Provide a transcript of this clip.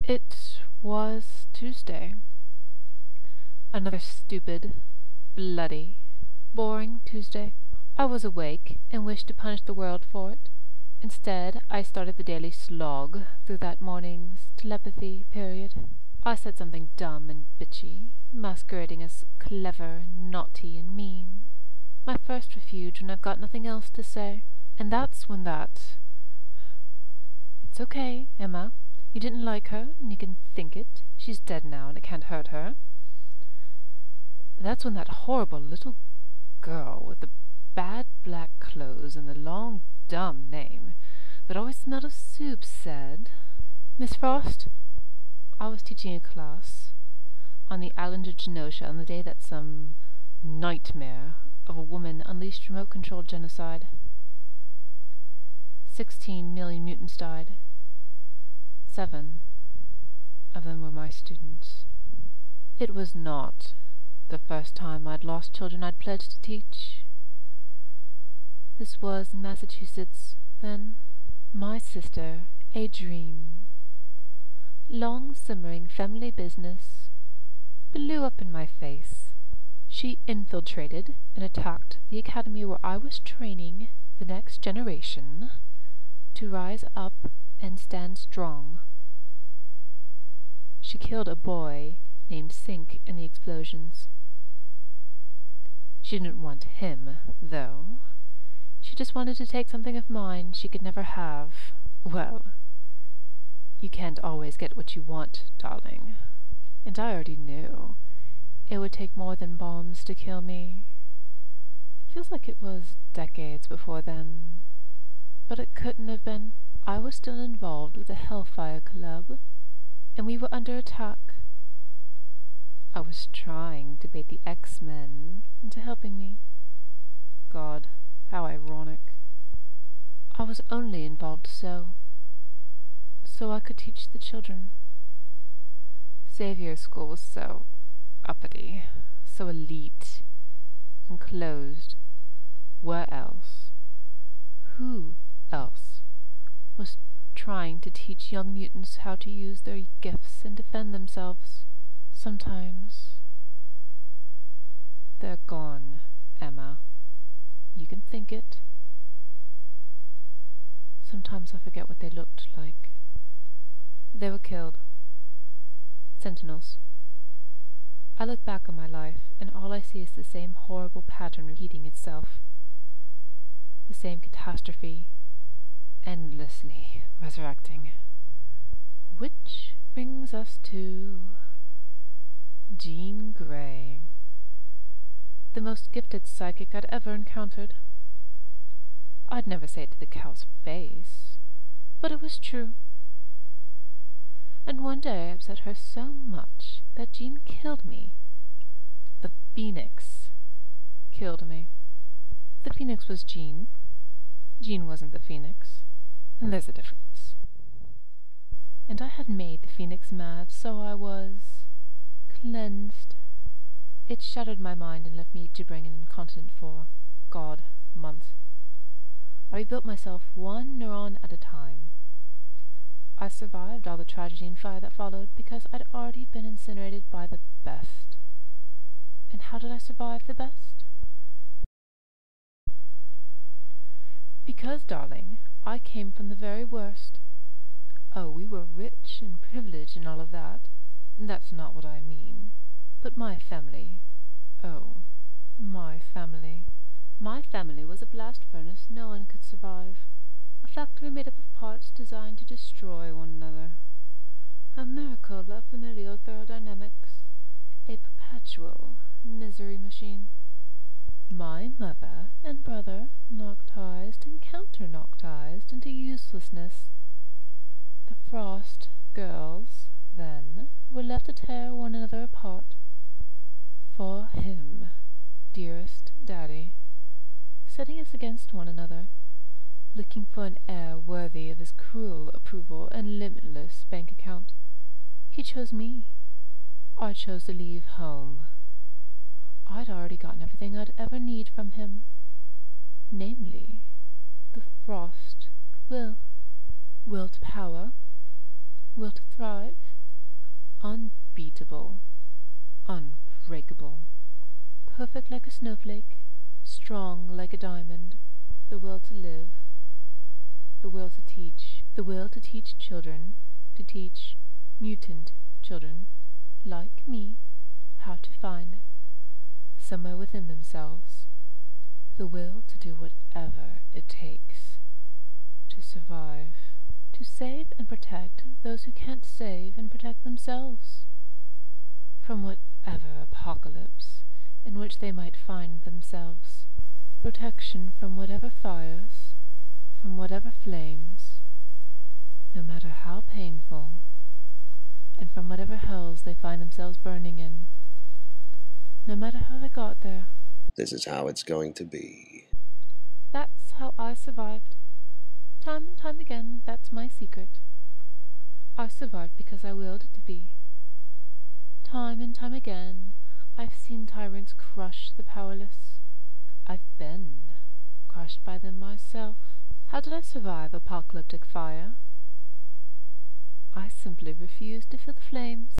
It was Tuesday. Another stupid, bloody, boring Tuesday. I was awake and wished to punish the world for it. Instead, I started the daily slog through that morning's telepathy period. I said something dumb and bitchy, masquerading as clever, naughty, and mean. My first refuge when I've got nothing else to say. And that's when that... It's okay, Emma. You didn't like her, and you can think it. She's dead now, and it can't hurt her. That's when that horrible little girl with the bad black clothes and the long, dumb name that always smelled of soup said, "Miss Frost, I was teaching a class on the island of Genosha on the day that some nightmare of a woman unleashed remote-controlled genocide. 16 million mutants died. 7 of them were my students. It was not the first time I'd lost children I'd pledged to teach. This was in Massachusetts, then. My sister, a dream, long-simmering family business, blew up in my face. She infiltrated and attacked the academy where I was training the next generation to rise up and stand strong. She killed a boy named Sink in the explosions. She didn't want him, though. She just wanted to take something of mine she could never have. Well, you can't always get what you want, darling. And I already knew it would take more than bombs to kill me. It feels like it was decades before then. But it couldn't have been. I was still involved with the Hellfire Club, and we were under attack. I was trying to bait the X-Men into helping me. God, how ironic. I was only involved so I could teach the children. Xavier's school was so uppity, so elite, and closed. Where else? Who else was trying to teach young mutants how to use their gifts and defend themselves? Sometimes they're gone, Emma. You can think it. Sometimes I forget what they looked like. They were killed. Sentinels. I look back on my life, and all I see is the same horrible pattern repeating itself. The same catastrophe, endlessly resurrecting. Which brings us to Jean Grey, the most gifted psychic I'd ever encountered. I'd never say it to the cow's face, but it was true. And one day I upset her so much that Jean killed me. The Phoenix killed me. The Phoenix was Jean. Jean wasn't the Phoenix. And there's a difference. And I had made the Phoenix mad, so I was cleansed. It shattered my mind and left me to bring an incontinent for, God, months. I rebuilt myself one neuron at a time. I survived all the tragedy and fire that followed because I'd already been incinerated by the best. And how did I survive the best? Because, darling, I came from the very worst. Oh, we were rich and privileged and all of that. That's not what I mean. But my family. Oh, my family. My family was a blast furnace no one could survive. A factory made up of parts designed to destroy one another. A miracle of familial thermodynamics. A perpetual misery machine. My mother and brother noctized and counter-noctized into uselessness. The Frost girls, then, were left to tear one another apart. For him, dearest Daddy, setting us against one another, looking for an heir worthy of his cruel approval and limitless bank account. He chose me. I chose to leave home. I'd already gotten everything I'd ever need from him, namely, the Frost will. Will to power, will to thrive, unbeatable, unbreakable, perfect like a snowflake, strong like a diamond, the will to live, the will to teach children, to teach mutant children, like me, how to find, somewhere within themselves, the will to do whatever it takes to survive, to save and protect those who can't save and protect themselves, from whatever apocalypse in which they might find themselves, protection from whatever fires, from whatever flames, no matter how painful, and from whatever hells they find themselves burning in, no matter how they got there. This is how it's going to be. That's how I survived. Time and time again, that's my secret. I survived because I willed it to be. Time and time again, I've seen tyrants crush the powerless. I've been crushed by them myself. How did I survive apocalyptic fire? I simply refused to feel the flames.